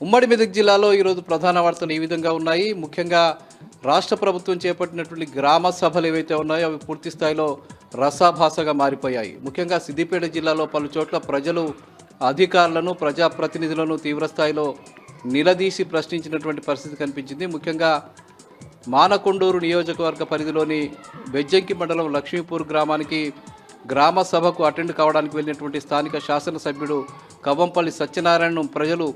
ఉమ్మడి మెదక్ జిల్లాలో ఈరోజు ప్రధాన వార్తలు ఈ విధంగా ఉన్నాయి. ముఖ్యంగా రాష్ట్ర ప్రభుత్వం చేపట్టినటువంటి గ్రామ సభలు ఏవైతే ఉన్నాయో అవి పూర్తి స్థాయిలో రసాభాసగా మారిపోయాయి. ముఖ్యంగా సిద్దిపేట జిల్లాలో పలు చోట్ల ప్రజలు అధికారులను ప్రజాప్రతినిధులను తీవ్రస్థాయిలో నిలదీసి ప్రశ్నించినటువంటి పరిస్థితి కనిపించింది. ముఖ్యంగా మానకొండూరు నియోజకవర్గ పరిధిలోని బెజ్జంకి మండలం లక్ష్మీపూర్ గ్రామానికి గ్రామ సభకు అటెండ్ కావడానికి వెళ్ళినటువంటి స్థానిక శాసనసభ్యుడు కవ్వంపల్లి సత్యనారాయణను ప్రజలు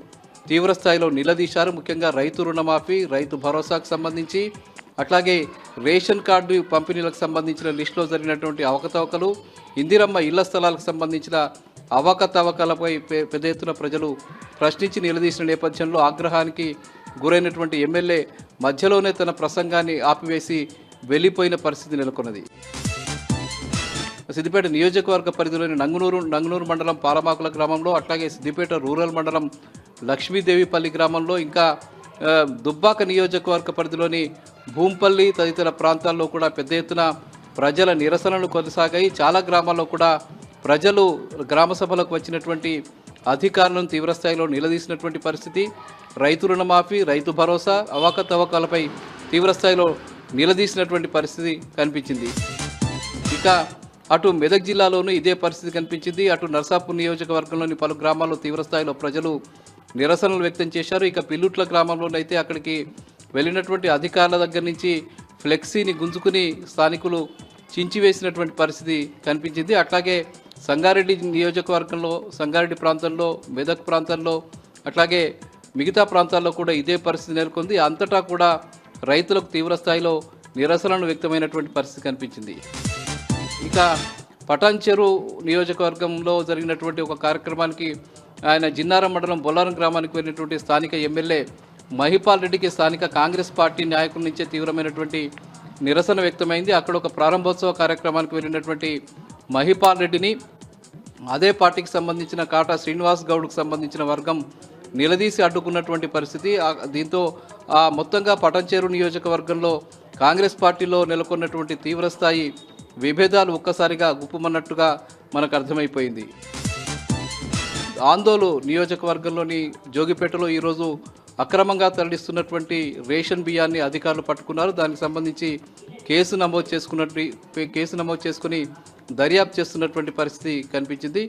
తీవ్రస్థాయిలో నిలదీశారు. ముఖ్యంగా రైతు రుణమాఫీ, రైతు భరోసాకు సంబంధించి, అట్లాగే రేషన్ కార్డు పంపిణీలకు సంబంధించిన లిస్టులో జరిగినటువంటి అవకతవకలు, ఇందిరమ్మ ఇళ్ల స్థలాలకు సంబంధించిన అవకతవకలపై పెద్ద ఎత్తున ప్రజలు ప్రశ్నించి నిలదీసిన నేపథ్యంలో ఆగ్రహానికి గురైనటువంటి ఎమ్మెల్యే మధ్యలోనే తన ప్రసంగాన్ని ఆపివేసి వెళ్ళిపోయిన పరిస్థితి నెలకొన్నది. సిద్దిపేట నియోజకవర్గ పరిధిలోని నంగునూరు మండలం పాలమాకుల గ్రామంలో, అట్లాగే సిద్దిపేట రూరల్ మండలం లక్ష్మీదేవిపల్లి గ్రామంలో, ఇంకా దుబ్బాక నియోజకవర్గ పరిధిలోని భూంపల్లి తదితర ప్రాంతాల్లో కూడా పెద్ద ఎత్తున ప్రజల నిరసనలు కొనసాగాయి. చాలా గ్రామాల్లో కూడా ప్రజలు గ్రామ సభలకు వచ్చినటువంటి అధికారులను తీవ్రస్థాయిలో నిలదీసినటువంటి పరిస్థితి. రైతు రుణమాఫీ, రైతు భరోసా, అవకతవకలపై తీవ్రస్థాయిలో నిలదీసినటువంటి పరిస్థితి కనిపించింది. ఇక అటు మెదక్ జిల్లాలోనూ ఇదే పరిస్థితి కనిపించింది. అటు నర్సాపూర్ నియోజకవర్గంలోని పలు గ్రామాల్లో తీవ్రస్థాయిలో ప్రజలు నిరసనలు వ్యక్తం చేశారు. ఇక పిల్లుట్ల గ్రామంలోనైతే అక్కడికి వెళ్ళినటువంటి అధికారుల దగ్గర నుంచి ఫ్లెక్సీని గుంజుకుని స్థానికులు చించివేసినటువంటి పరిస్థితి కనిపించింది. అట్లాగే సంగారెడ్డి నియోజకవర్గంలో, సంగారెడ్డి ప్రాంతంలో, మెదక్ ప్రాంతంలో, అట్లాగే మిగతా ప్రాంతాల్లో కూడా ఇదే పరిస్థితి నెలకొంది. అంతటా కూడా రైతులకు తీవ్రస్థాయిలో నిరసనలు వ్యక్తమైనటువంటి పరిస్థితి కనిపించింది. ఇక పటాన్చెరు నియోజకవర్గంలో జరిగినటువంటి ఒక కార్యక్రమానికి ఆయన జిన్నారం మండలం బొల్లారం గ్రామానికి వెళ్ళినటువంటి స్థానిక ఎమ్మెల్యే మహిపాల్ రెడ్డికి స్థానిక కాంగ్రెస్ పార్టీ నాయకుల నుంచే తీవ్రమైనటువంటి నిరసన వ్యక్తమైంది. అక్కడ ఒక ప్రారంభోత్సవ కార్యక్రమానికి వెళ్ళినటువంటి మహిపాల్ రెడ్డిని అదే పార్టీకి సంబంధించిన కాటా శ్రీనివాస్ గౌడ్కు సంబంధించిన వర్గం నిలదీసి అడ్డుకున్నటువంటి పరిస్థితి. దీంతో మొత్తంగా పటాన్చెరు నియోజకవర్గంలో కాంగ్రెస్ పార్టీలో నెలకొన్నటువంటి తీవ్రస్థాయి విభేదాలు ఒక్కసారిగా గుప్పుమన్నట్టుగా మనకు అర్థమైపోయింది. ఆందోళన నియోజకవర్గంలోని జోగిపేటలో ఈరోజు అక్రమంగా తరలిస్తున్నటువంటి రేషన్ బియ్యాన్ని అధికారులు పట్టుకున్నారు. దానికి సంబంధించి కేసు నమోదు చేసుకుని దర్యాప్తు చేస్తున్నటువంటి పరిస్థితి కనిపించింది.